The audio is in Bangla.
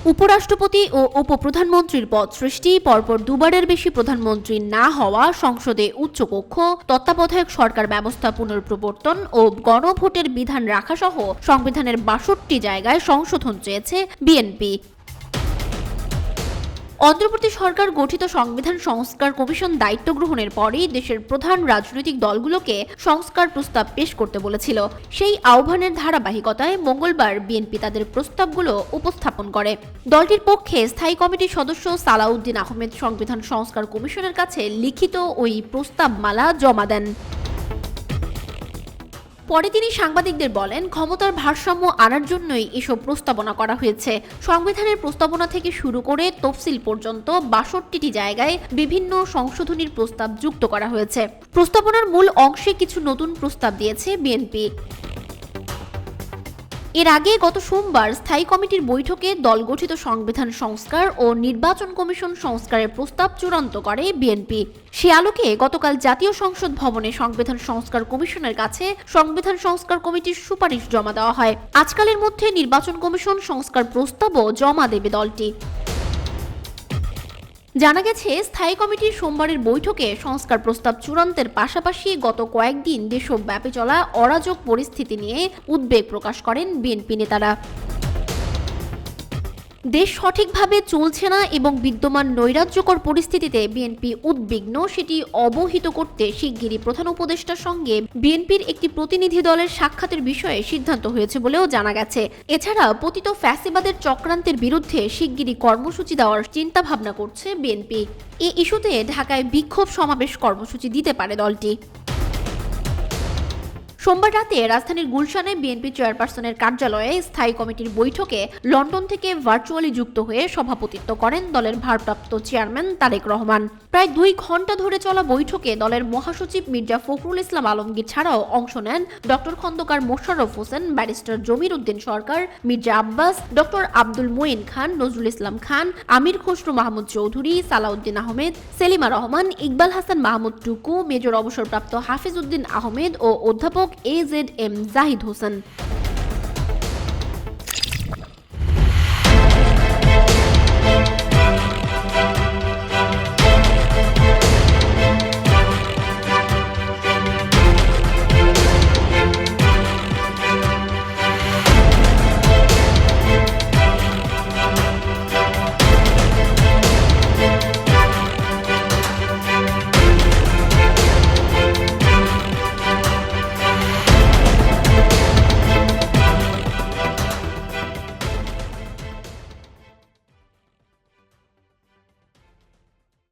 উপরাষ্ট্রপতি ও উপপ্রধানমন্ত্রীর পদ সৃষ্টি, পরপর দুবারের বেশি প্রধানমন্ত্রী না হওয়া, সংসদে উচ্চকক্ষ, তত্ত্বাবধায়ক সরকার ব্যবস্থা পুনর্প্রবর্তন ও গণভোটের বিধান রাখাসহ সংবিধানের ৬২ জায়গায় সংশোধন চেয়েছে বিএনপি। অন্ধ্রপ্রদেশ সরকার গঠিত সংবিধান সংস্কার কমিশন দায়িত্ব গ্রহণের পরই দেশের প্রধান রাজনৈতিক দলগুলোকে সংস্কার প্রস্তাব পেশ করতে বলেছিল। সেই আহ্বানের ধারাবাহিকতায় মঙ্গলবার বিএনপি তাদের প্রস্তাবগুলো উপস্থাপন করে। দলটির পক্ষে স্থায়ী কমিটির সদস্য সালাউদ্দিন আহমেদ সংবিধান সংস্কার কমিশনের কাছে লিখিত ওই প্রস্তাবমালা জমা দেন। পরে তিনি সাংবাদিকদের বলেন, ক্ষমতার ভারসাম্য আনার জন্যই এসব প্রস্তাবনা করা হয়েছে। সংবিধানের প্রস্তাবনা থেকে শুরু করে তফসিল পর্যন্ত ৬২টি জায়গায় বিভিন্ন সংশোধনীর প্রস্তাব যুক্ত করা হয়েছে। প্রস্তাবনার মূল অংশে কিছু নতুন প্রস্তাব দিয়েছে বিএনপি। এর আগে গত সোমবার স্থায়ী কমিটির বৈঠকে দল গঠিত সংবিধান সংস্কার ও নির্বাচন কমিশন সংস্কারের প্রস্তাব চূড়ান্ত করে বিএনপি। সে আলোকে গতকাল জাতীয় সংসদ ভবনে সংবিধান সংস্কার কমিশনের কাছে সংবিধান সংস্কার কমিটির সুপারিশ জমা দেওয়া হয়। আজকালের মধ্যে নির্বাচন কমিশন সংস্কার প্রস্তাবও জমা দেবে দলটি। জানা গেছে, স্থায়ী কমিটির সোমবারের বৈঠকে সংস্কার প্রস্তাব চূড়ান্তের পাশাপাশি গত কয়েকদিন দেশব্যাপী চলা অরাজক পরিস্থিতি নিয়ে উদ্বেগ প্রকাশ করেন বিএনপি নেতারা। দেশ সঠিকভাবে চলছে না এবং বিদ্যমান নৈরাজ্যকর পরিস্থিতিতে বিএনপি উদ্বিগ্ন, সেটি অবহিত করতে শিগগিরই প্রধান উপদেষ্টার সঙ্গে বিএনপির একটি প্রতিনিধি দলের সাক্ষাতের বিষয়ে সিদ্ধান্ত হয়েছে বলেও জানা গেছে। এছাড়া পতিত ফ্যাসিবাদের চক্রান্তের বিরুদ্ধে শিগগিরই কর্মসূচি দেওয়ার চিন্তা ভাবনা করছে বিএনপি। এই ইস্যুতে ঢাকায় বিক্ষোভ সমাবেশ কর্মসূচি দিতে পারে দলটি। সোমবার রাতে রাজধানীর গুলশানে বিএনপি চেয়ারপারসনের কার্যালয়ে স্থায়ী কমিটির বৈঠকে লন্ডন থেকে ভার্চুয়ালি যুক্ত হয়ে সভাপতিত্ব করেন দলের ভারপ্রাপ্ত চেয়ারম্যান তারেক রহমান। প্রায় ২ ঘণ্টা ধরে চলা বৈঠকে দলের মহাসচিব মির্জা ফখরুল ইসলাম আলমগীর ছাড়াও অংশ নেন ডক্টর খন্দকার মোশাররফ হোসেন, ব্যারিস্টার জমির উদ্দিন সরকার, মির্জা আব্বাস, ডক্টর আব্দুল মঈন খান, নজরুল ইসলাম খান, আমির খসরু মাহমুদ চৌধুরী, সালাউদ্দিন আহমেদ, সেলিমা রহমান, ইকবাল হাসান মাহমুদ টুকু, মেজর অবসরপ্রাপ্ত হাফিজ উদ্দিন আহমেদ ও অধ্যাপক AZM জাহিদ হোসেন।